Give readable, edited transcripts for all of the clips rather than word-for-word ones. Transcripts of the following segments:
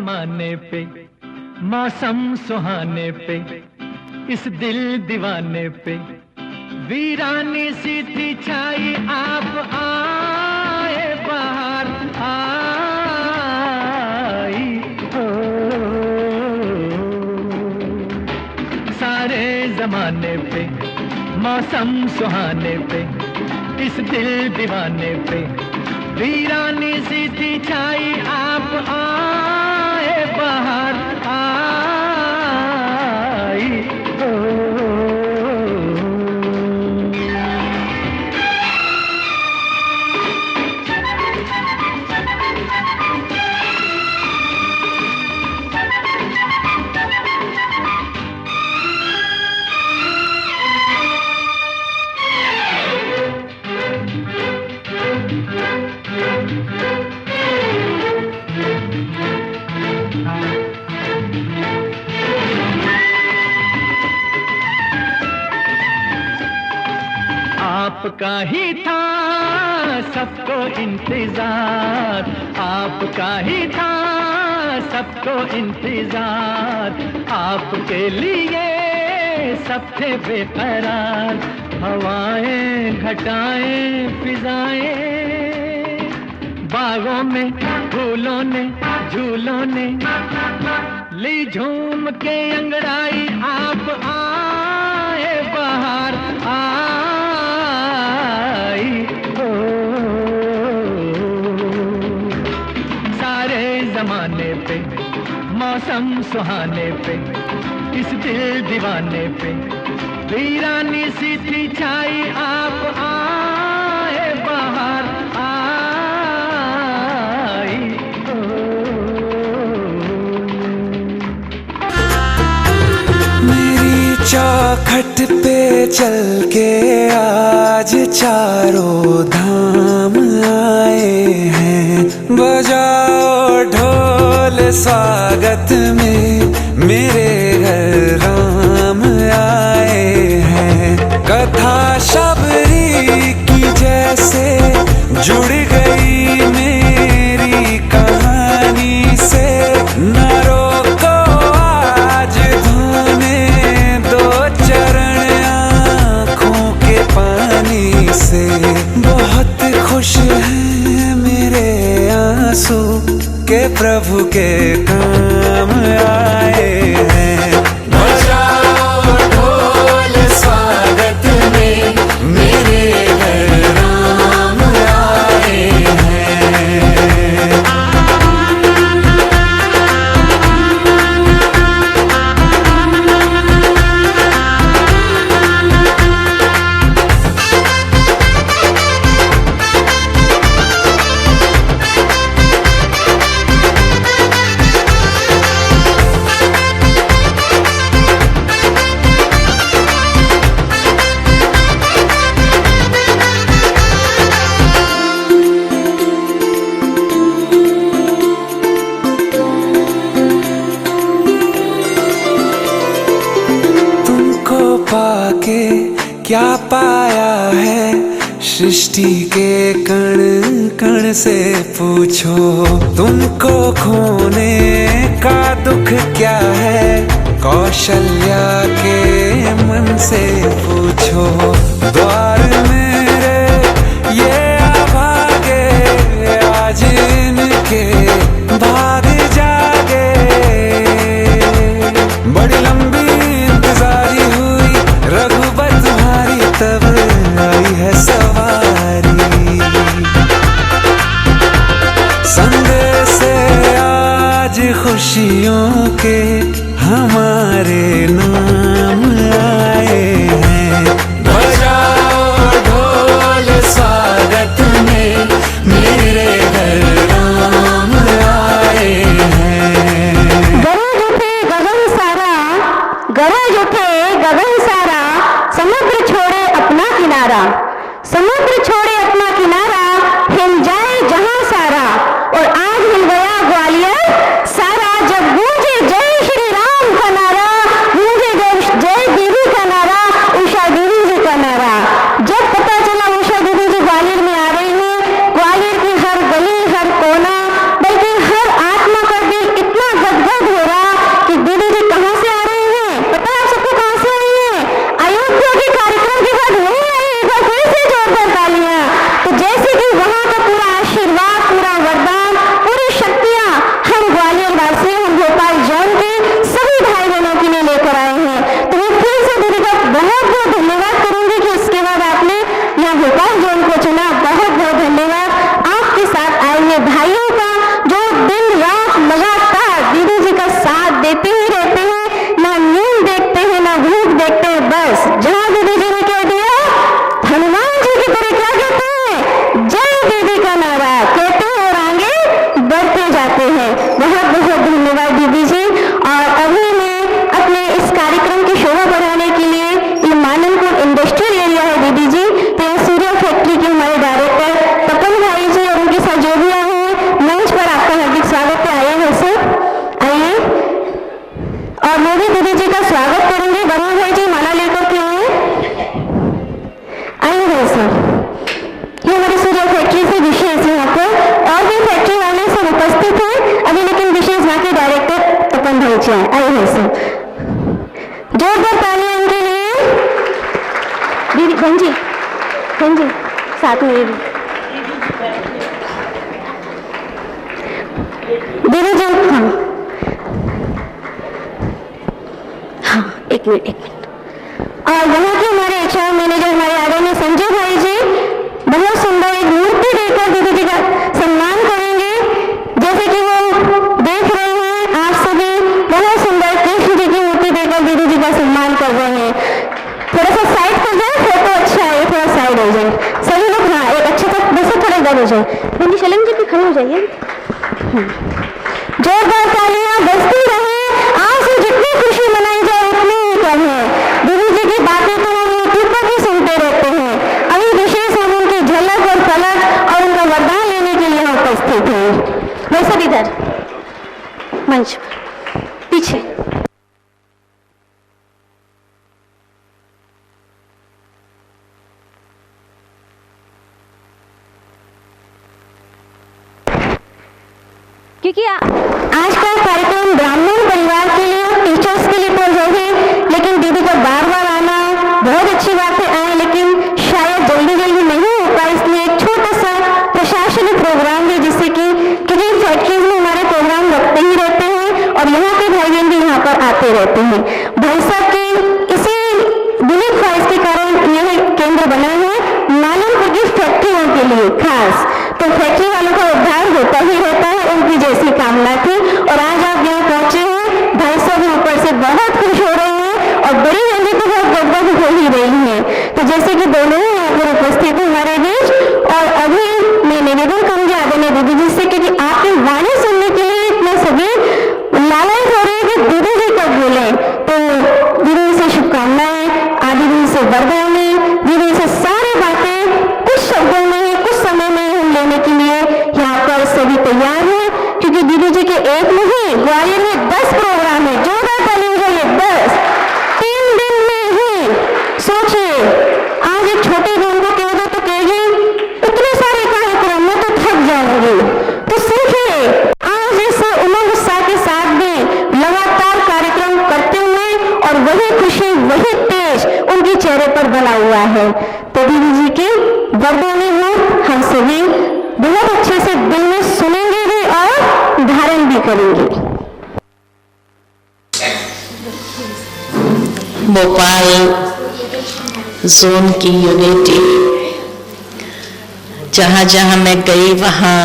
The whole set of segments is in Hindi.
जमाने पे, मौसम सुहाने पे, इस दिल दीवाने पे वीरानी सी थी छाई। आप आए बाहर आई हो, सारे जमाने पे, मौसम सुहाने पे, इस दिल दीवाने पे वीरानी सी थी छाई। आप आए बाहर आई हो। आपका ही था सबको इंतजार, आपका ही था सबको इंतजार, आपके लिए सब थे बेकरार। हवाएं घटाएं फिजाएं, बागों में फूलों ने झूलों ने ली झूम के अंगड़ाई। आप आए बाहर आई हो, सारे जमाने पे, मौसम सुहाने पे, इस दिल दीवाने पे वीरानी सी थी छाई। आप आए बाहर आई हो। मेरी चौखट पे चल के आज चारों धाम आए हैं। बजाओ ढोल स्वागत में, मेरे घर राम आए हैं। कथा शबरी की जैसे जुड़ गई मेरी कहानी से। न रोको आज धोने दो चरण आँखों के पानी से। बहुत खुश हैं मेरे आंसू के प्रभु के काम आए हैं। बजाओ ढोल स्वागत में, मेरे घर राम आए हैं। पाके क्या पाया है, सृष्टि के कण कण से पूछो। तुमको खोने का दुख क्या है, कौशल्या के मन से पूछो। द्वार मेरे ये अभागे, आज इनके भाग जागे। बड़ी लंबी इंतजारी हुई रघुबर तुम्हारी, तब आई है सवारी। संदेश से आज खुशियों के हमारे नाम आए हैं। बजाओ ढोल स्वागत में, मेरे घर राम आए हैं। गरज उठे गगन सारा, गरज उठे गगन सारा, समुद्र छोड़े अपना किनारा, समुद्र छोड़े अपना किनारा, हिल जाए जहां सारा। और आज हिल गया ग्वालियर सारा, जब गूंजे जय श्री राम का नारा। नीचे आए हैं सब। जोरदार तालियां इनके लिए। दीदी बहन जी साथ में दीदी जी। हाँ एक मिनट। और यहाँ के हमारे HR मैनेजर हमारे आदरणीय संजय भाई जी बहुत सुंदर एक मूर्ति देकर दीदी जी का सम्मान करेंगे। जैसे कि वो देख रहे हैं आप सभी, बहुत सुंदर कृष्ण जी की मूर्ति देकर दीदी जी का सम्मान कर रहे हैं। थोड़ा सा साइड हो जाए, फोटो अच्छा है, थोड़ा साइड हो जाए सभी लोग। हाँ एक अच्छा सा बस थोड़ा इधर हो जाए। बंदी शलम जी भी खड़े हो जाइए। जोरदार तालियां बजती रहे। आज से जितनी खुशी मनाई जाए उतनी ही कम है। दीदी जी की बातें तो हम यूट्यूब पर भी सुनते रहते हैं। अभी विशेष हम उनकी झलक और पलक और उनका वरदान लेने के लिए उपस्थित हैं। वैसे भी इधर मंच पीछे। क्योंकि आज का कार्यक्रम ब्राह्मण परिवार के लिए और टीचर्स के लिए तो है, लेकिन दीदी का बार बार आना बहुत अच्छी बात है। आए लेकिन शायद जल्दी नहीं हो पाए, इसलिए एक छोटा सा प्रशासनिक प्रोग्राम है जिससे कि क्योंकि फैक्ट्रीज में हमारे प्रोग्राम रखते ही रहते हैं और यहाँ के भाई बहन भी यहाँ पर आते रहते हैं। भाई साहब के इसी दिली ख्वाहिश के कारण यह केंद्र बना है मालमपुर की फैक्ट्रियों के लिए खास। तो फैक्ट्री वालों का उद्धार होता ही रहता है, उनकी जैसी कामना थी। और आज आप यहाँ पहुंचे हैं, भाई साहब ऊपर से बहुत खुश हो रहे हैं और बड़ी बहनें तो बहुत गदगद हो ही रही हैं। तो जैसे कि दोनों ही यहाँ पर उपस्थित हैं हमारे बीच, और अभी मैं निवेदन करूंगी आदरणीय दीदी जी से क्योंकि आपकी वाणी सुनने के लिए इतने सभी लालच हो रहे हैं कि दीदी जी कब बोले। तो दीदी से शुभकामनाएं, दीदी से वरदानें, दीदी से सारी बातें कुछ शब्दों में कुछ समय में हम लेने के लिए यहाँ पर सभी तैयार हैं। क्योंकि दीदी जी के एक नहीं ग्वालियर में 10 प्रोग्राम है। जोरदार तालियां है। 10 3 दिन में ही सोचिए। आज एक छोटी बहन को कह दो तो कहेगी इतने सारे कार्यक्रम में तो थक जाऊंगी। तो सीखिए आज इस उमंग उत्साह के साथ भी लगातार कार्यक्रम करते हुए और वही खुशी वही तेज उनके चेहरे पर बना हुआ है। तो दीदी जी के वरदाने में हम सभी बहुत अच्छे से दिल में सुनेंगे भी और धारण भी करेंगे। भोपाल जोन की यूनिटी, जहाँ जहाँ मैं गई वहाँ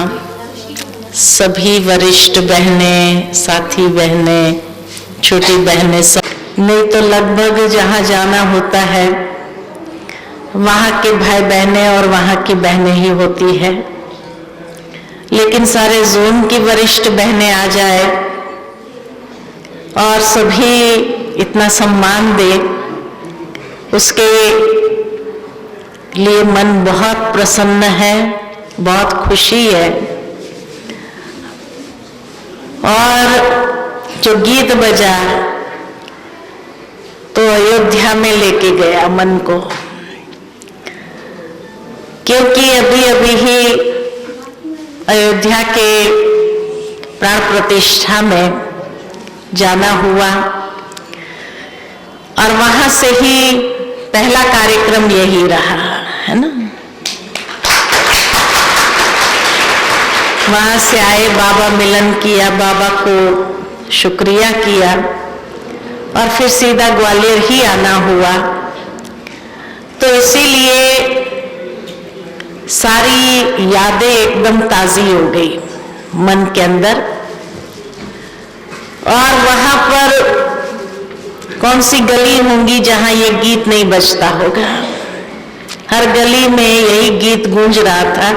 सभी वरिष्ठ बहनें, साथी बहनें, छोटी बहनें, सब नहीं तो लगभग जहाँ जाना होता है वहाँ के भाई बहनें और वहाँ की बहनें ही होती है। लेकिन सारे जोन की वरिष्ठ बहनें आ जाए और सभी इतना सम्मान दे, उसके लिए मन बहुत प्रसन्न है, बहुत खुशी है। और जो गीत बजा तो अयोध्या में लेके गया मन को, क्योंकि अभी अभी ही अयोध्या के प्राण प्रतिष्ठा में जाना हुआ और वहां से ही पहला कार्यक्रम यही रहा है ना। वहां से आए, बाबा मिलन किया, बाबा को शुक्रिया किया और फिर सीधा ग्वालियर ही आना हुआ। तो इसीलिए सारी यादें एकदम ताजी हो गई मन के अंदर। और वहां पर कौन सी गली होंगी जहां ये गीत नहीं बजता होगा। हर गली में यही गीत गूंज रहा था।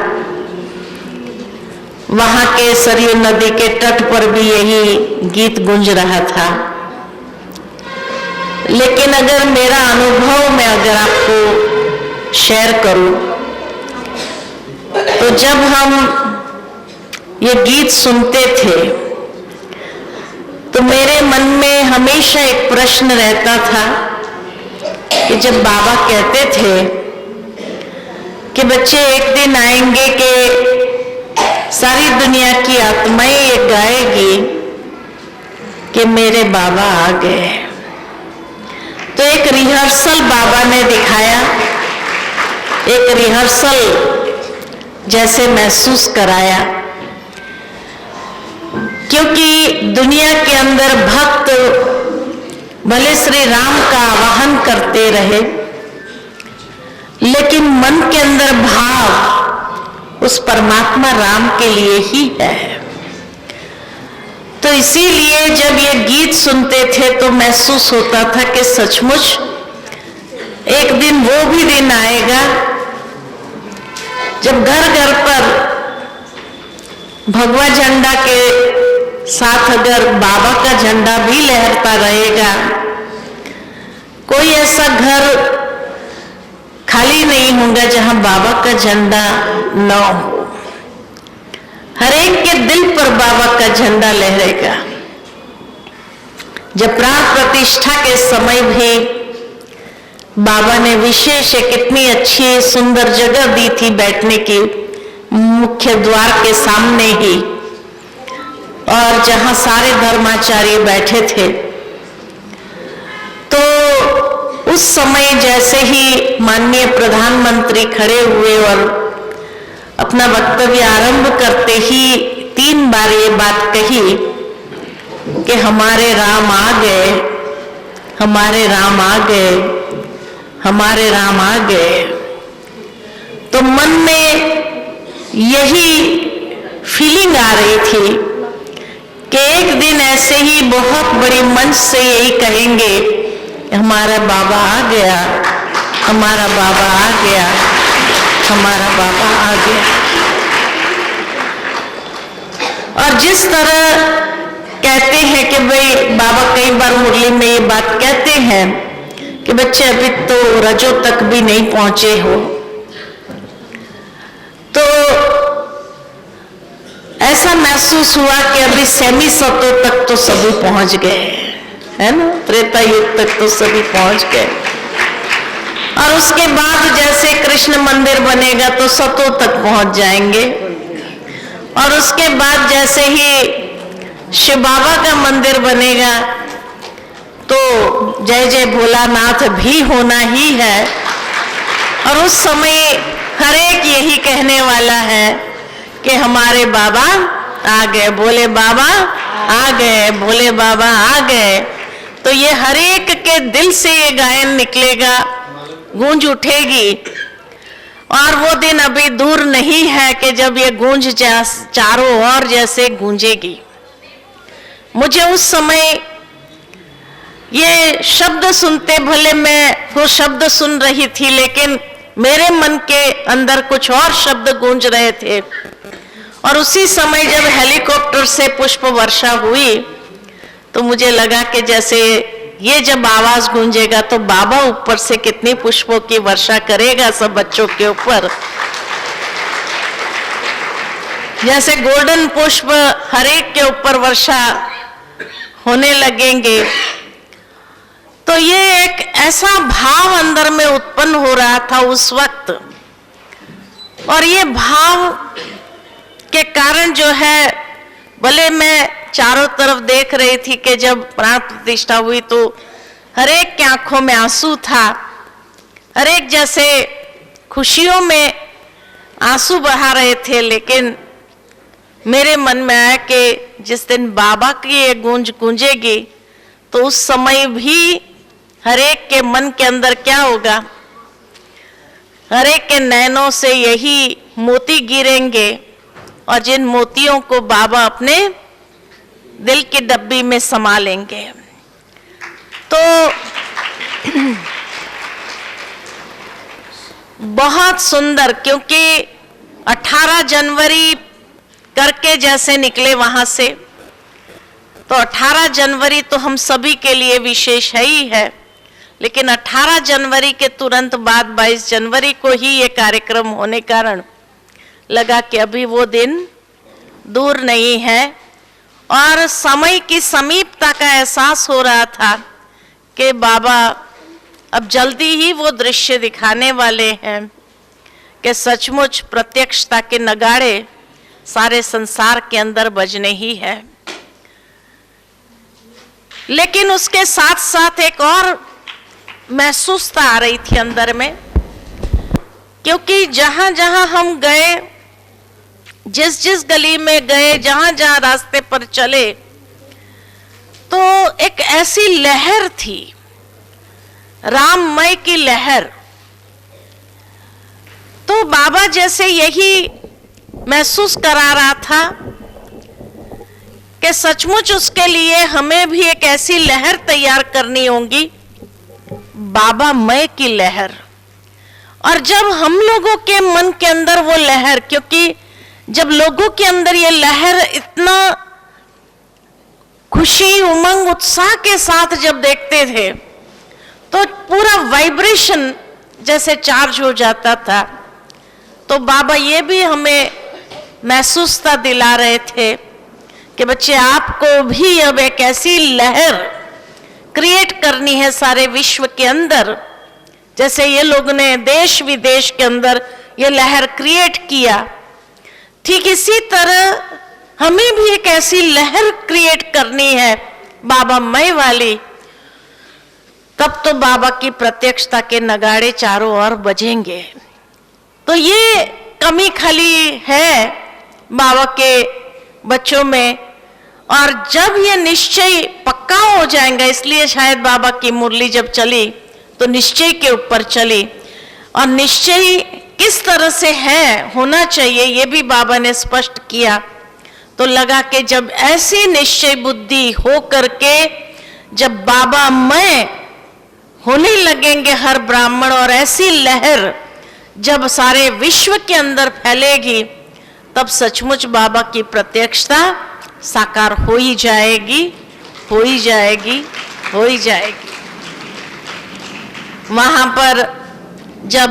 वहां के सरयू नदी के तट पर भी यही गीत गूंज रहा था। लेकिन अगर मेरा अनुभव मैं अगर आपको शेयर करूं तो जब हम ये गीत सुनते थे तो मेरे मन में हमेशा एक प्रश्न रहता था कि जब बाबा कहते थे कि बच्चे एक दिन आएंगे कि सारी दुनिया की आत्माएं ये गाएगी कि मेरे बाबा आ गए। तो एक रिहर्सल बाबा ने दिखाया, एक रिहर्सल जैसे महसूस कराया, क्योंकि दुनिया के अंदर भक्त भले श्री राम का आवाहन करते रहे, लेकिन मन के अंदर भाव उस परमात्मा राम के लिए ही है। तो इसीलिए जब ये गीत सुनते थे तो महसूस होता था कि सचमुच एक दिन वो भी दिन आएगा जब घर घर पर भगवा झंडा के साथ अगर बाबा का झंडा भी लहरता रहेगा, कोई ऐसा घर खाली नहीं होगा जहां बाबा का झंडा न हो। हर एक के दिल पर बाबा का झंडा लहरेगा। जब प्राण प्रतिष्ठा के समय भी बाबा ने विशेष एक इतनी अच्छी सुंदर जगह दी थी बैठने की, मुख्य द्वार के सामने ही, और जहां सारे धर्माचार्य बैठे थे, तो उस समय जैसे ही माननीय प्रधानमंत्री खड़े हुए और अपना वक्तव्य आरंभ करते ही 3 बार ये बात कही कि हमारे राम आ गए, हमारे राम आ गए, हमारे राम आ गए। तो मन में यही फीलिंग आ रही थी कि एक दिन ऐसे ही बहुत बड़ी मंच से यही कहेंगे, हमारा बाबा आ गया, हमारा बाबा आ गया, हमारा बाबा आ गया। और जिस तरह कहते हैं कि भाई बाबा कई बार मुरली में ये बात कहते हैं कि बच्चे अभी तो रजो तक भी नहीं पहुंचे हो, तो ऐसा महसूस हुआ कि अभी सेमी सतो तक तो सभी पहुंच गए, है ना, त्रेता युग तक तो सभी पहुंच गए। और उसके बाद जैसे कृष्ण मंदिर बनेगा तो सतो तक पहुंच जाएंगे, और उसके बाद जैसे ही शिव बाबा का मंदिर बनेगा तो जय जय भोलानाथ भी होना ही है। और उस समय हर एक यही कहने वाला है कि हमारे बाबा आ गए, भोले बाबा आ गए, भोले बाबा आ गए। तो ये हर एक के दिल से ये गायन निकलेगा, गूंज उठेगी। और वो दिन अभी दूर नहीं है कि जब ये गूंज चारों ओर जैसे गूंजेगी। मुझे उस समय ये शब्द सुनते, भले मैं वो शब्द सुन रही थी, लेकिन मेरे मन के अंदर कुछ और शब्द गूंज रहे थे। और उसी समय जब हेलीकॉप्टर से पुष्प वर्षा हुई तो मुझे लगा कि जैसे ये जब आवाज गूंजेगा तो बाबा ऊपर से कितनी पुष्पों की वर्षा करेगा सब बच्चों के ऊपर। जैसे गोल्डन पुष्प हर एक के ऊपर वर्षा होने लगेंगे। तो ये एक ऐसा भाव अंदर में उत्पन्न हो रहा था उस वक्त, और ये भाव के कारण जो है, भले मैं चारों तरफ देख रही थी कि जब प्राण प्रतिष्ठा हुई तो हर एक की आंखों में आंसू था, हर एक जैसे खुशियों में आंसू बहा रहे थे। लेकिन मेरे मन में आया कि जिस दिन बाबा की ये गूंज गूंजेगी तो उस समय भी हर एक के मन के अंदर क्या होगा, हर एक के नैनों से यही मोती गिरेंगे, और जिन मोतियों को बाबा अपने दिल की डब्बी में समा लेंगे। तो बहुत सुंदर, क्योंकि 18 जनवरी करके जैसे निकले वहां से, तो 18 जनवरी तो हम सभी के लिए विशेष है ही है, लेकिन 18 जनवरी के तुरंत बाद 22 जनवरी को ही ये कार्यक्रम होने कारण लगा कि अभी वो दिन दूर नहीं है। और समय की समीपता का एहसास हो रहा था कि बाबा अब जल्दी ही वो दृश्य दिखाने वाले हैं कि सचमुच प्रत्यक्षता के नगाड़े सारे संसार के अंदर बजने ही है। लेकिन उसके साथ साथ एक और महसूसता आ रही थी अंदर में, क्योंकि जहां जहां हम गए, जिस जिस गली में गए, जहां जहां रास्ते पर चले, तो एक ऐसी लहर थी, राममय की लहर। तो बाबा जैसे यही महसूस करा रहा था कि सचमुच उसके लिए हमें भी एक ऐसी लहर तैयार करनी होगी, बाबा मय की लहर। और जब हम लोगों के मन के अंदर वो लहर, क्योंकि जब लोगों के अंदर ये लहर इतना खुशी, उमंग, उत्साह के साथ जब देखते थे, तो पूरा वाइब्रेशन जैसे चार्ज हो जाता था। तो बाबा ये भी हमें महसूसता दिला रहे थे कि बच्चे, आपको भी अब एक ऐसी लहर क्रिएट करनी है सारे विश्व के अंदर, जैसे ये लोग ने देश विदेश के अंदर ये लहर क्रिएट किया। ठीक इसी तरह हमें भी एक ऐसी लहर क्रिएट करनी है बाबा मय वाली। तब तो बाबा की प्रत्यक्षता के नगाड़े चारों ओर बजेंगे। तो ये कमी खाली है बाबा के बच्चों में, और जब ये निश्चय पक्का हो जाएगा, इसलिए शायद बाबा की मुरली जब चली तो निश्चय के ऊपर चली, और निश्चय किस तरह से है, होना चाहिए, ये भी बाबा ने स्पष्ट किया। तो लगा कि जब ऐसी निश्चय बुद्धि हो करके जब बाबा मय होने लगेंगे हर ब्राह्मण, और ऐसी लहर जब सारे विश्व के अंदर फैलेगी, तब सचमुच बाबा की प्रत्यक्षता साकार हो ही जाएगी, हो ही जाएगी, हो ही जाएगी। वहां पर जब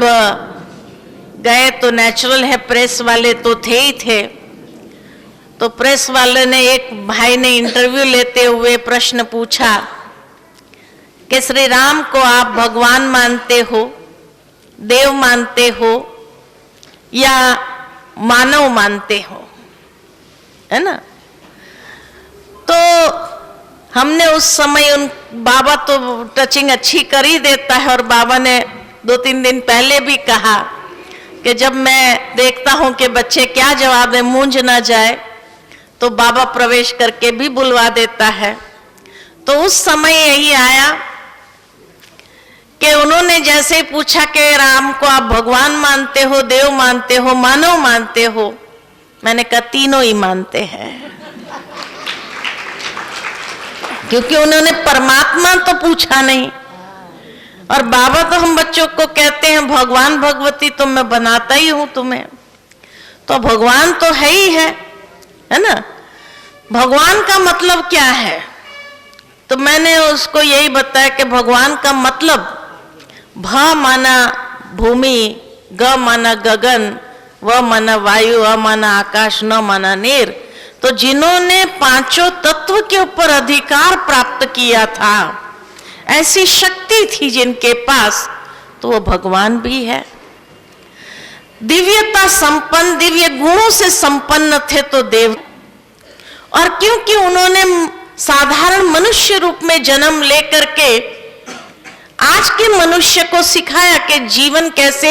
गए तो नेचुरल है, प्रेस वाले तो थे ही थे। तो प्रेस वाले ने, एक भाई ने इंटरव्यू लेते हुए प्रश्न पूछा कि श्री राम को आप भगवान मानते हो, देव मानते हो, या मानव मानते हो, है ना? तो हमने उस समय बाबा तो टचिंग अच्छी कर ही देता है, और बाबा ने 2-3 दिन पहले भी कहा कि जब मैं देखता हूं कि बच्चे क्या जवाब दें, मूंझ ना जाए, तो बाबा प्रवेश करके भी बुलवा देता है। तो उस समय यही आया कि उन्होंने जैसे ही पूछा कि राम को आप भगवान मानते हो, देव मानते हो, मानव मानते हो, मैंने कहा तीनों ही मानते हैं। क्योंकि उन्होंने परमात्मा तो पूछा नहीं, और बाबा तो हम बच्चों को कहते हैं भगवान भगवती तो मैं बनाता ही हूं तुम्हें, तो भगवान तो है ही है ना? भगवान का मतलब क्या है? तो मैंने उसको यही बताया कि भगवान का मतलब भ माना भूमि, ग माना गगन, व माना वायु, अ माना आकाश, न माना नीर। तो जिन्होंने पांचों तत्व के ऊपर अधिकार प्राप्त किया था, ऐसी शक्ति थी जिनके पास, तो वो भगवान भी है। दिव्यता संपन्न, दिव्य गुणों से संपन्न थे तो देव। और क्योंकि उन्होंने साधारण मनुष्य रूप में जन्म लेकर के आज के मनुष्य को सिखाया कि जीवन कैसे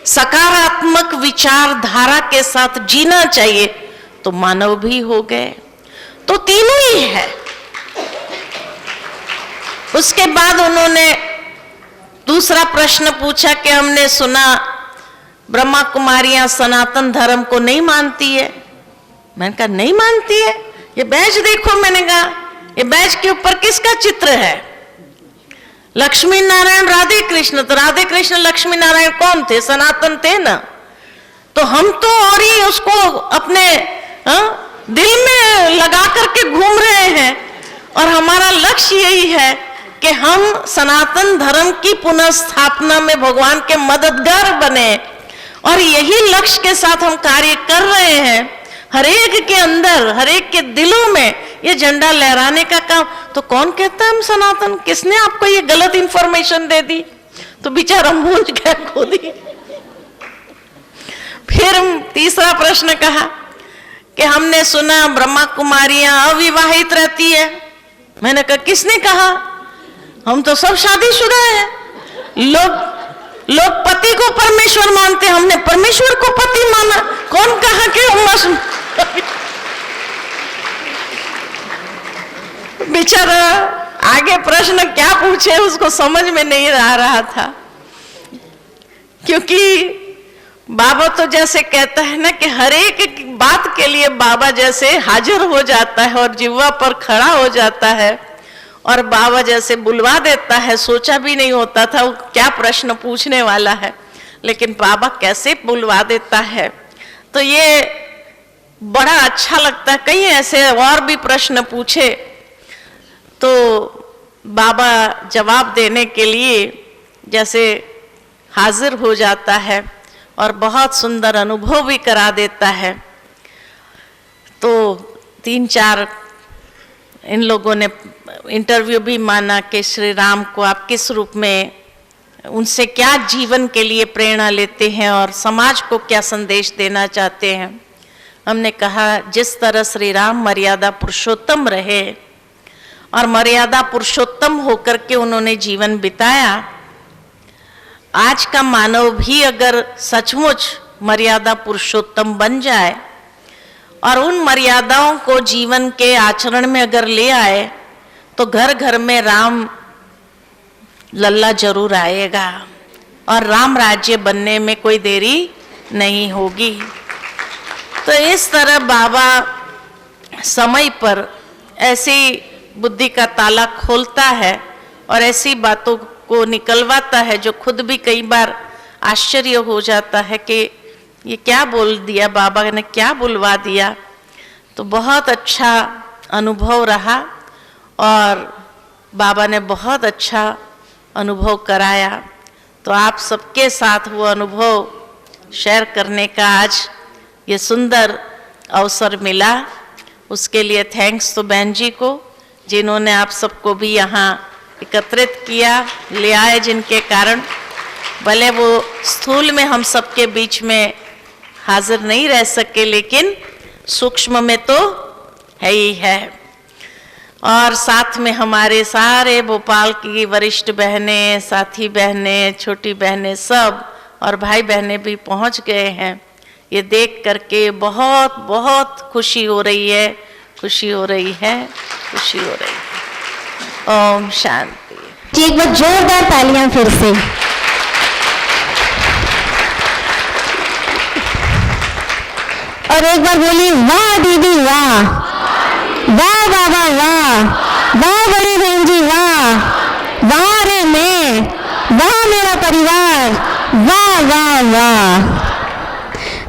सकारात्मक विचारधारा के साथ जीना चाहिए, तो मानव भी हो गए। तो तीनों ही है। उसके बाद उन्होंने दूसरा प्रश्न पूछा कि हमने सुना ब्रह्मा कुमारियां सनातन धर्म को नहीं मानती है। मैंने कहा नहीं मानती है, ये बैज देखो। मैंने कहा ये बैज के ऊपर किसका चित्र है? लक्ष्मी नारायण राधे कृष्ण। तो राधे कृष्ण लक्ष्मी नारायण कौन थे? सनातन थे ना। तो हम तो और ही उसको अपने दिल में लगा करके घूम रहे हैं, और हमारा लक्ष्य यही है कि हम सनातन धर्म की पुनः स्थापना में भगवान के मददगार बने, और यही लक्ष्य के साथ हम कार्य कर रहे हैं। हरेक के अंदर, हरेक के दिलों में ये झंडा लहराने का काम। तो कौन कहता है हम सनातन? किसने आपको ये गलत इंफॉर्मेशन दे दी? तो बेचारा मूंझ गया खुद ही। फिर तीसरा प्रश्न कहा कि हमने सुना ब्रह्मा कुमारियां अविवाहित रहती है। मैंने कहा किसने कहा, हम तो सब शादीशुदा हैं। लोग पति को परमेश्वर मानते, हमने परमेश्वर को पति माना। कौन कहा कि हम बेचारा आगे प्रश्न क्या पूछे उसको समझ में नहीं आ रहा था, क्योंकि बाबा तो जैसे कहता है ना कि हर एक बात के लिए बाबा जैसे हाजिर हो जाता है और जिह्वा पर खड़ा हो जाता है और बाबा जैसे बुलवा देता है। सोचा भी नहीं होता था वो क्या प्रश्न पूछने वाला है, लेकिन बाबा कैसे बुलवा देता है। तो ये बड़ा अच्छा लगता है। कहीं ऐसे और भी प्रश्न पूछे तो बाबा जवाब देने के लिए जैसे हाजिर हो जाता है और बहुत सुंदर अनुभव भी करा देता है। तो 3-4 इन लोगों ने इंटरव्यू भी माना कि श्री राम को आप किस रूप में, उनसे क्या जीवन के लिए प्रेरणा लेते हैं और समाज को क्या संदेश देना चाहते हैं। हमने कहा जिस तरह श्री राम मर्यादा पुरुषोत्तम रहे और मर्यादा पुरुषोत्तम होकर के उन्होंने जीवन बिताया, आज का मानव भी अगर सचमुच मर्यादा पुरुषोत्तम बन जाए और उन मर्यादाओं को जीवन के आचरण में अगर ले आए तो घर घर में राम लल्ला जरूर आएगा और राम राज्य बनने में कोई देरी नहीं होगी। तो इस तरह बाबा समय पर ऐसी बुद्धि का ताला खोलता है और ऐसी बातों को निकलवाता है जो खुद भी कई बार आश्चर्य हो जाता है कि ये क्या बोल दिया, बाबा ने क्या बुलवा दिया। तो बहुत अच्छा अनुभव रहा और बाबा ने बहुत अच्छा अनुभव कराया। तो आप सबके साथ वो अनुभव शेयर करने का आज ये सुंदर अवसर मिला, उसके लिए थैंक्स तो बहन जी को जिन्होंने आप सबको भी यहाँ एकत्रित किया, ले आए, जिनके कारण भले वो स्थूल में हम सबके बीच में हाजिर नहीं रह सके लेकिन सूक्ष्म में तो है ही है। और साथ में हमारे सारे भोपाल की वरिष्ठ बहनें, साथी बहनें, छोटी बहनें सब और भाई बहनें भी पहुंच गए हैं। ये देख करके बहुत बहुत खुशी हो रही है, खुशी हो रही है, खुशी हो रही है। ओम शांति। एक बार जोरदार तालियां फिर से। और एक बार बोली वाह दीदी वाह, वाह बाबा वाह, वाह बड़ी बहन जी वाह, वाह रे मैं, वाह मेरा परिवार, वाह वाह वाह।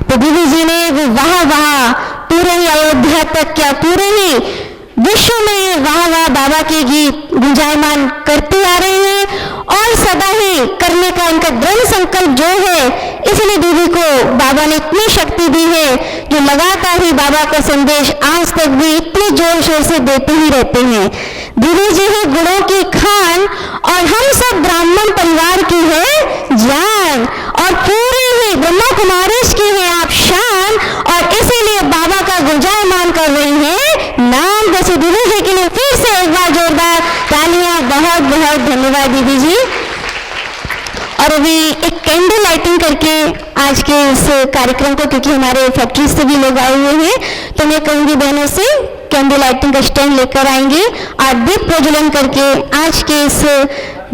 तो दीदी जी ने वाह वाह पूरे ही अयोध्या तक क्या पूरे ही विश्व में वाह वाह बाबा के गीत गुंजायमान करते आ रहे हैं और सदा ही करने का इनका दृढ़ संकल्प जो है, इसलिए दीदी को बाबा ने इतनी शक्ति दी है जो लगातार ही बाबा का संदेश आज तक भी इतने जोर शोर से देते ही रहते हैं। दीदी जी है गुणों की खान और हम सब ब्राह्मण परिवार की है जान और पूरे ही ब्रह्मा कुमारीज की है आप शान और इसीलिए बाबा का गुंजायमान कर रही हैं नाम। जैसे दीदी जी के लिए फिर से एक बार जोरदार तालियां। बहुत बहुत धन्यवाद दीदी जी। और अभी एक कैंडल लाइटिंग करके आज के इस कार्यक्रम को, क्योंकि हमारे फैक्ट्री से भी लोग आए हुए हैं, तो मैं कहूँगी बहनों से कैंडल लाइटिंग का स्टैंड लेकर आएंगे और दीप प्रज्वलन करके आज के इस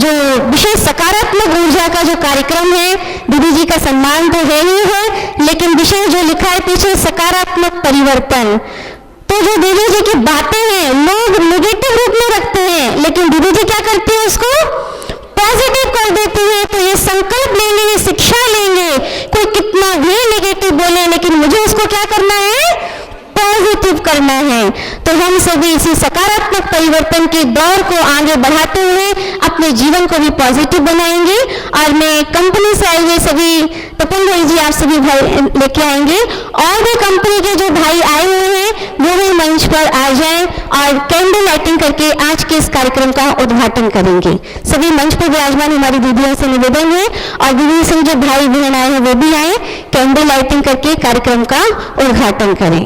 जो विशेष सकारात्मक ऊर्जा का जो कार्यक्रम है, दीदी जी का सम्मान तो है ही है, लेकिन विशेष जो लिखा है पीछे सकारात्मक परिवर्तन। तो जो दीदी जी की बातें हैं लोग नेगेटिव रूप में रखते हैं, लेकिन दीदी जी क्या करती है उसको पॉजिटिव कर देती है। तो ये संकल्प लेंगे, ये शिक्षा लेंगे, कोई कितना भी नेगेटिव बोले लेकिन मुझे उसको क्या करना है, पॉजिटिव करना है। तो हम सभी इसी सकारात्मक परिवर्तन के दौर को आगे बढ़ाते हुए अपने जीवन को भी पॉजिटिव बनाएंगे। और मैं कंपनी से आए हुए सभी तपन भाई जी आप सभी भाई लेके आएंगे और भी कंपनी के जो भाई आए हुए हैं वो भी मंच पर आ जाएं और कैंडल लाइटिंग करके आज के इस कार्यक्रम का उद्घाटन करेंगे। सभी मंच पर विराजमान हमारी दीदियों से निवेदन है और दीदी से जो भाई बहन आए हैं वो भी आए, कैंडल लाइटिंग करके कार्यक्रम का उद्घाटन करें।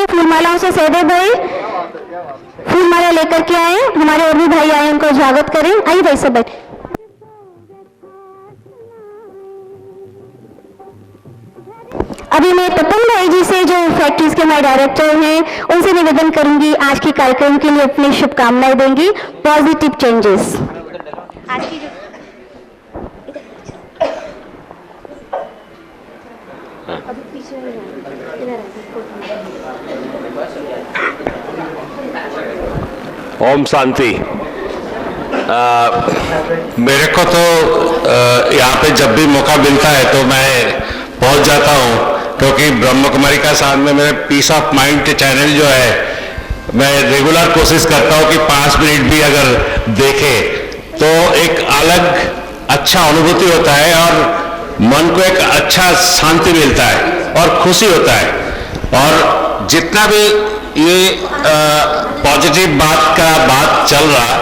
हैं फूलमालाओं से सहदेव भाई फूलमाला लेकर के आए, हमारे और भी भाई आए, उनको स्वागत करें। आइए भाई सब बैठे। अभी मैं तपन भाई जी से, जो फैक्ट्रीज के हमारे डायरेक्टर हैं, उनसे निवेदन करूंगी आज के कार्यक्रम के लिए अपनी शुभकामनाएं देंगी। Positive changes. आज की ओम शांति। मेरे को तो यहाँ पे जब भी मौका मिलता है तो मैं पहुँच जाता हूँ, क्योंकि ब्रह्म कुमारी का साथ में मेरे पीस ऑफ माइंड चैनल जो है, मैं रेगुलर कोशिश करता हूँ कि 5 मिनट भी अगर देखे तो एक अलग अच्छा अनुभूति होता है और मन को एक अच्छा शांति मिलता है और खुशी होता है। और जितना भी ये पॉजिटिव बात चल रहा,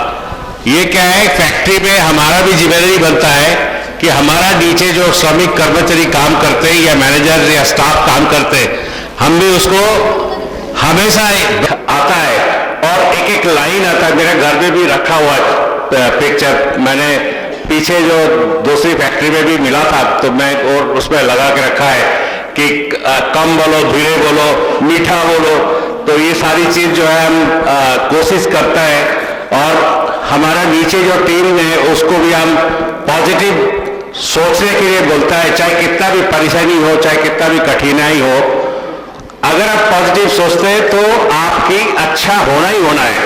ये क्या है, फैक्ट्री में हमारा भी जिम्मेदारी बनता है कि हमारा नीचे जो श्रमिक कर्मचारी काम करते हैं या मैनेजर या स्टाफ काम करते हैं, हम भी उसको हमेशा आता है और एक एक लाइन आता है। मेरे घर में भी रखा हुआ है पिक्चर, मैंने पीछे जो दूसरी फैक्ट्री में भी मिला था तो मैं और उसमें लगा के रखा है कि कम बोलो, धीरे बोलो, मीठा बोलो। तो ये सारी चीज जो है हम कोशिश करता है और हमारा नीचे जो टीम है उसको भी हम पॉजिटिव सोचने के लिए बोलता है, चाहे कितना भी परेशानी हो, चाहे कितना भी कठिनाई हो, अगर आप पॉजिटिव सोचते हैं तो आपकी अच्छा होना ही होना है।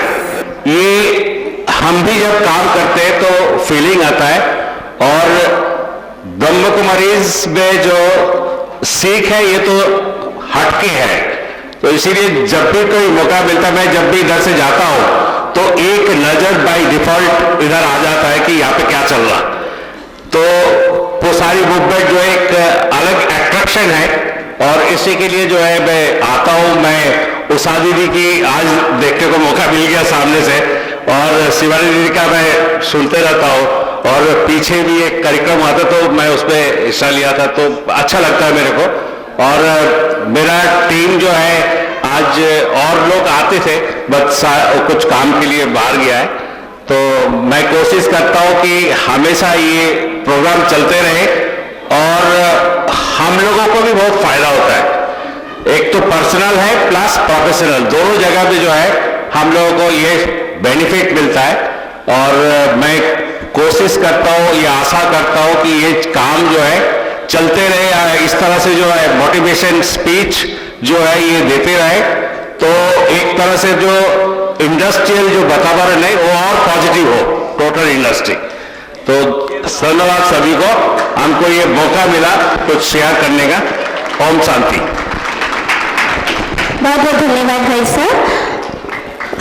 ये हम भी जब काम करते हैं तो फीलिंग आता है। और ब्रह्म कुमारीज में जो सीख है ये तो हटके है, तो इसीलिए जब भी कोई मौका मिलता है, मैं जब भी इधर से जाता हूं तो एक नजर बाय डिफॉल्ट इधर आ जाता है कि यहाँ पे क्या चल रहा। तो वो सारी मूवमेंट जो एक अलग अट्रैक्शन है और इसी के लिए जो है मैं आता हूँ। मैं उषा दीदी की आज देखने को मौका मिल गया सामने से, और शिवानी दीदी का मैं सुनते रहता हूँ, और पीछे भी एक कार्यक्रम आता तो मैं उसमें हिस्सा लिया था, तो अच्छा लगता है मेरे को। और मेरा टीम जो है, आज और लोग आते थे बट कुछ काम के लिए बाहर गया है, तो मैं कोशिश करता हूँ कि हमेशा ये प्रोग्राम चलते रहे और हम लोगों को भी बहुत फायदा होता है। एक तो पर्सनल है प्लस प्रोफेशनल, दोनों जगह पे जो है हम लोगों को ये बेनिफिट मिलता है। और मैं कोशिश करता हूँ, ये आशा करता हूँ कि ये काम जो है चलते रहे, इस तरह से जो है मोटिवेशन स्पीच जो है ये देते रहे, तो एक तरह से जो इंडस्ट्रियल जो वातावरण है वो और पॉजिटिव हो, टोटल इंडस्ट्री। तो धन्यवाद सभी को, हमको ये मौका मिला कुछ शेयर करने का। ओम शांति। बहुत बहुत धन्यवाद भाई साहब।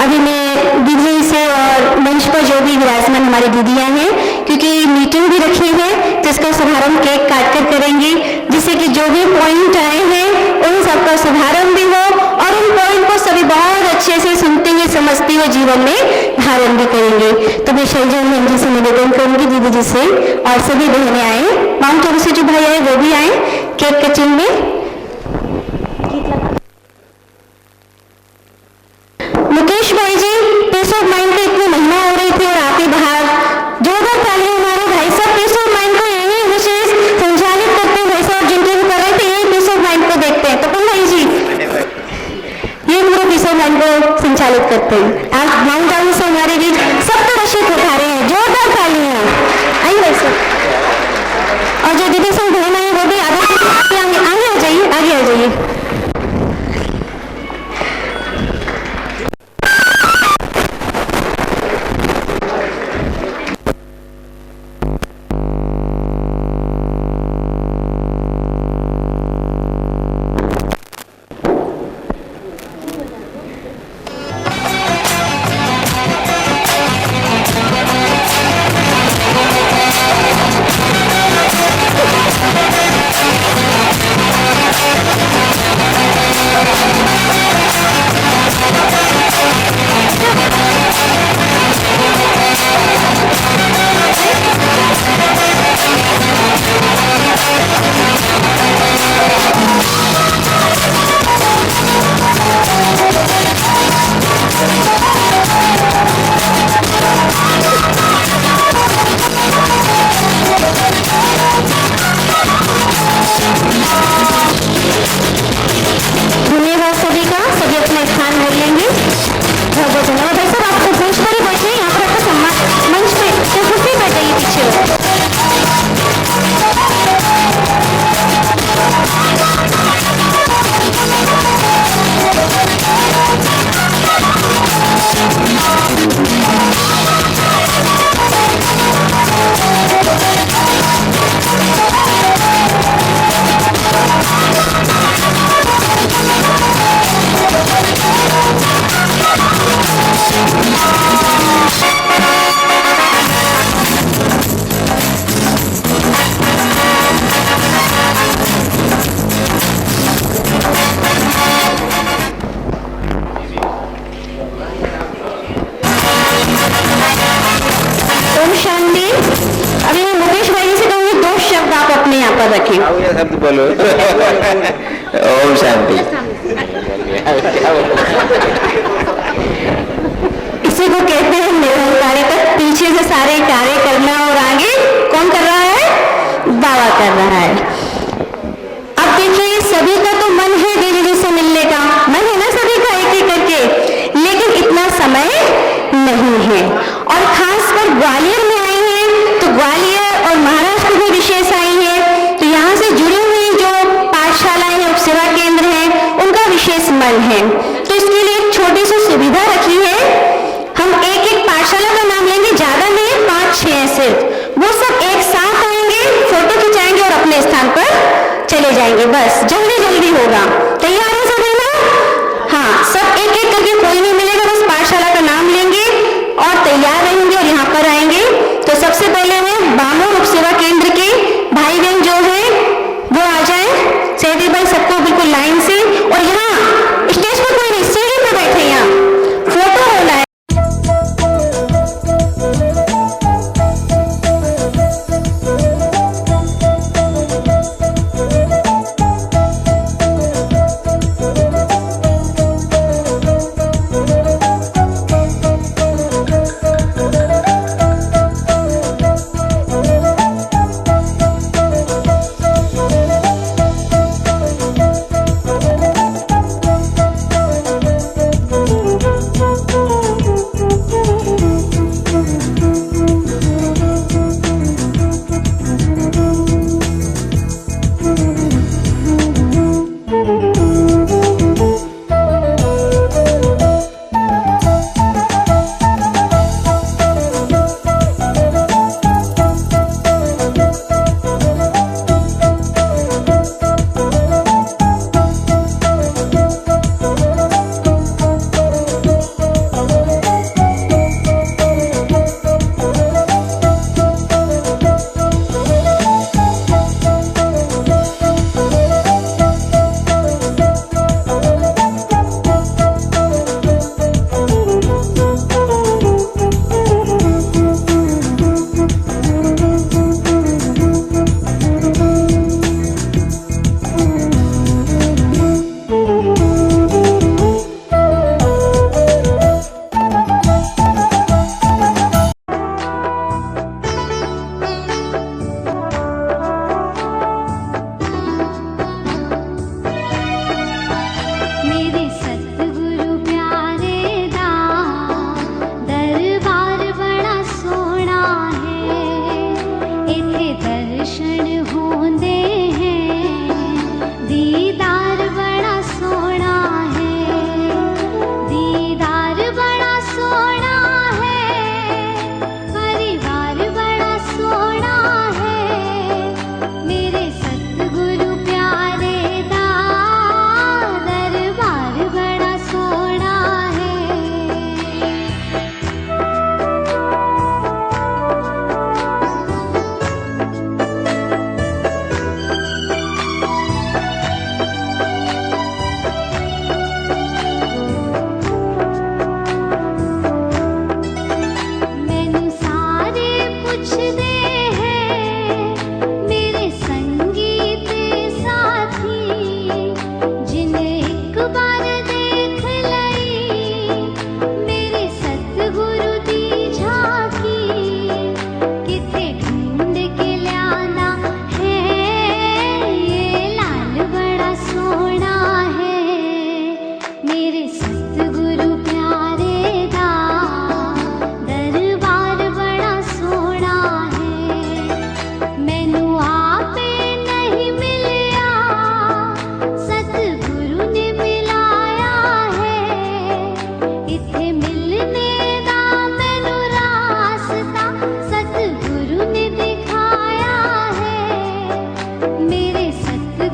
अभी मैं दीदी से और मंच पर जो भी विराजमान हमारी दीदियां हैं, क्योंकि मीटिंग भी रखी है जिसका शुभारंभ केक काट कर करेंगी, जिससे कि जो भी पॉइंट आए हैं उन सबका शुभारंभ भी हो और उन पॉइंट को सभी बहुत अच्छे से सुनते हुए समझते हुए जीवन में धारण भी करेंगे। तो मैं शैलजा बहन जी से निवेदन करूंगी, दीदी जी से, और सभी बहनें आए, माउंट आबू से जो भाई आए वो भी आए केक कटिंग में। मुकेश भाई जी, पीस ऑफ माइंड की इतनी महिमा हो रही थी और आप ही बाहर जोरदार तालियां हमारे भाई साहब पीस ऑफ माइंड को यही विशेष संचालित करते हैं। भाई साहब जिनके भी कर रहे थे यही पीस ऑफ माइंड को देखते हैं, तो कौन भाई जी ये पूरे पीस ऑफ माइंड को संचालित करते हैं। आज माउंट आबू से हमारे बीच सबको रशीद उठा रहे हैं, जोरदार तालियां। आइए भाई साहब, और जो दीदी संग बहन है वो भी आगे आ जाइए, आगे आ जाइए। रखें। ये शब्द बोलो। ओम शांति। इसी को कहते हैं निरंकारी। तक पीछे से सारे कार्य करना और आगे कौन कर रहा है? बाबा कर रहा है। अब देखिए सभी का तो मन है देवी जी से मिलने का, मन है ना सभी का एक एक करके, लेकिन इतना समय नहीं है। और खासकर ग्वालियर में आए हैं तो ग्वालियर और महाराष्ट्र में विशेष आई है, तो यहाँ से जुड़ी हुई जो पाठशालाएं हैं, उपसेवा केंद्र हैं, उनका विशेष मन है। तो इसके लिए एक छोटी सी सुविधा रखी है। हम एक एक पाठशाला का नाम लेंगे, ज्यादा नहीं, 5-6 सिर्फ। वो सब एक साथ आएंगे, फोटो खिंचाएंगे और अपने स्थान पर चले जाएंगे। बस जल्दी जल्दी होगा। तैयार है सभी ना? हाँ, सब एक एक करके, कोई नहीं मिलेगा, बस पाठशाला का नाम लेंगे और तैयार रहेंगे और यहाँ पर आएंगे। तो सबसे पहले मैं बामोर उप सेवा केंद्र के भाई बहन जो है वो आ जाए। सेठी भाई सबको बिल्कुल लाइन से, और यहाँ स्टेज पर कोई नहीं, सीढ़ी पे बैठे, यहाँ फोटो होना है।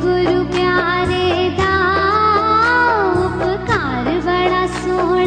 गुरु प्यारे दा उपकार बड़ा सोहना।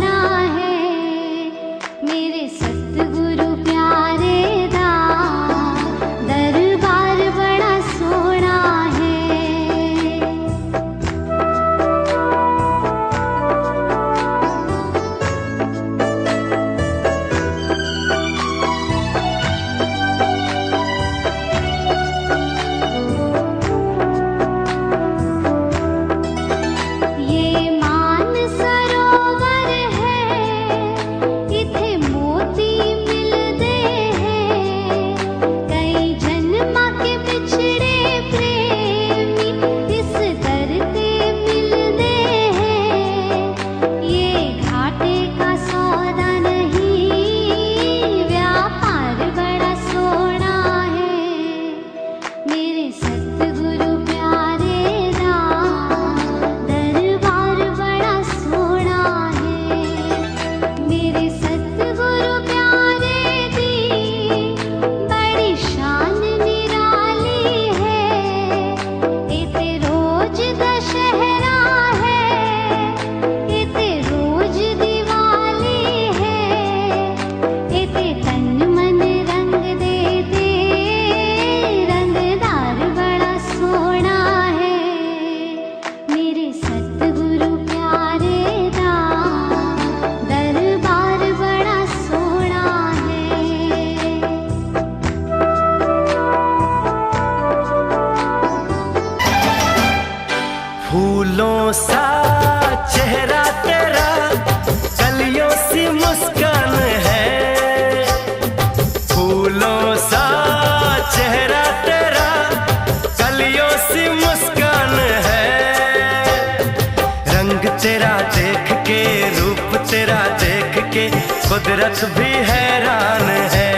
तेरा देख के, रूप तेरा देख के कुदरत भी हैरान है।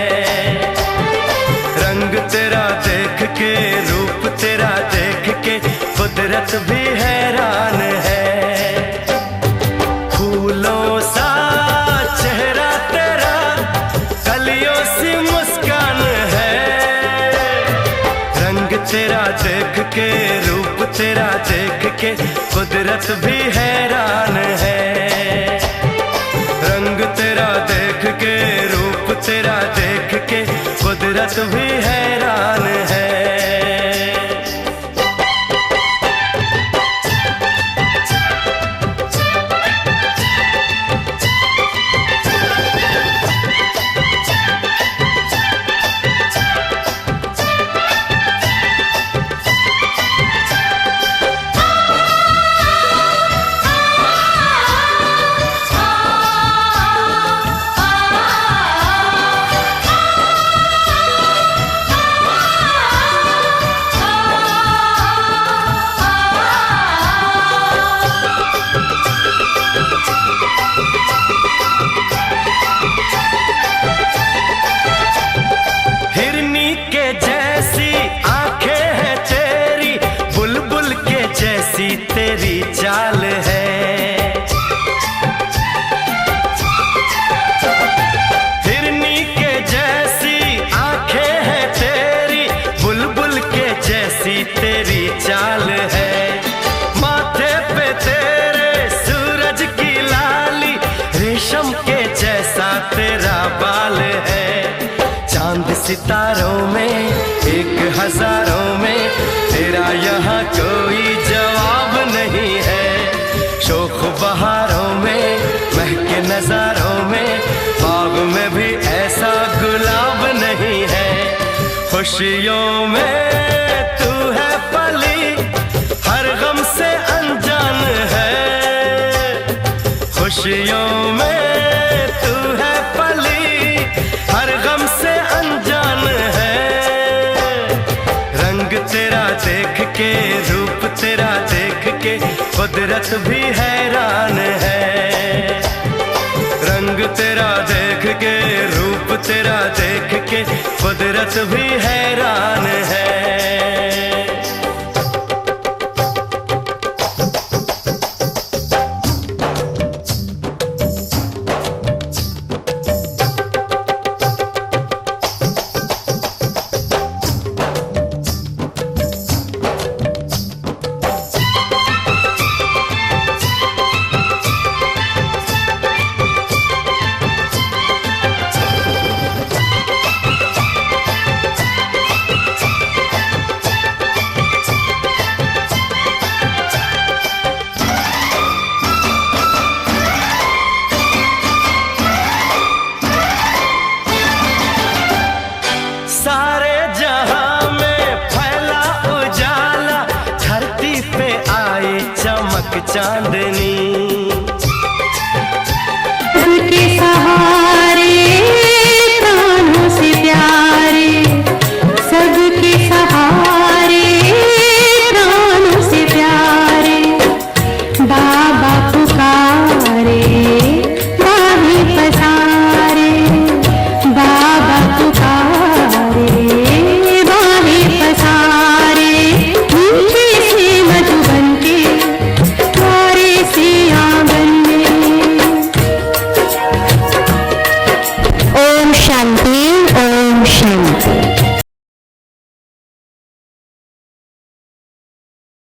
रंग तेरा देख के, रूप तेरा देख के कुदरत भी हैरान है। फूलों सा चेहरा तेरा, कलियों सी मुस्कान है। रंग तेरा देख के, रूप तेरा देख के कुदरत भी हैरान है। रंग तेरा देख के, रूप तेरा देख के कुदरत भी हैरान है। तेरी चाल है, हिरनी के जैसी आंखें हैं तेरी, बुलबुल के जैसी तेरी चाल है। माथे पे तेरे सूरज की लाली, रेशम के जैसा तेरा बाल है। चांद सितारों में, एक हजारों में तेरा यहाँ कोई जवाब नहीं है। शोख बहारों में, महके नजारों में, बाग में भी ऐसा गुलाब नहीं है। खुशियों में तू है पली, हर गम से अनजान है। खुशियों में तू है पली, हर गम से अनजान है। रंग तेरा देख के, रूप तेरा देख के कुदरत भी हैरान है। रंग तेरा देख के, रूप तेरा देख के कुदरत भी हैरान है। सारे जहां में फैला उजाला, धरती पे आई चमक चांदनी।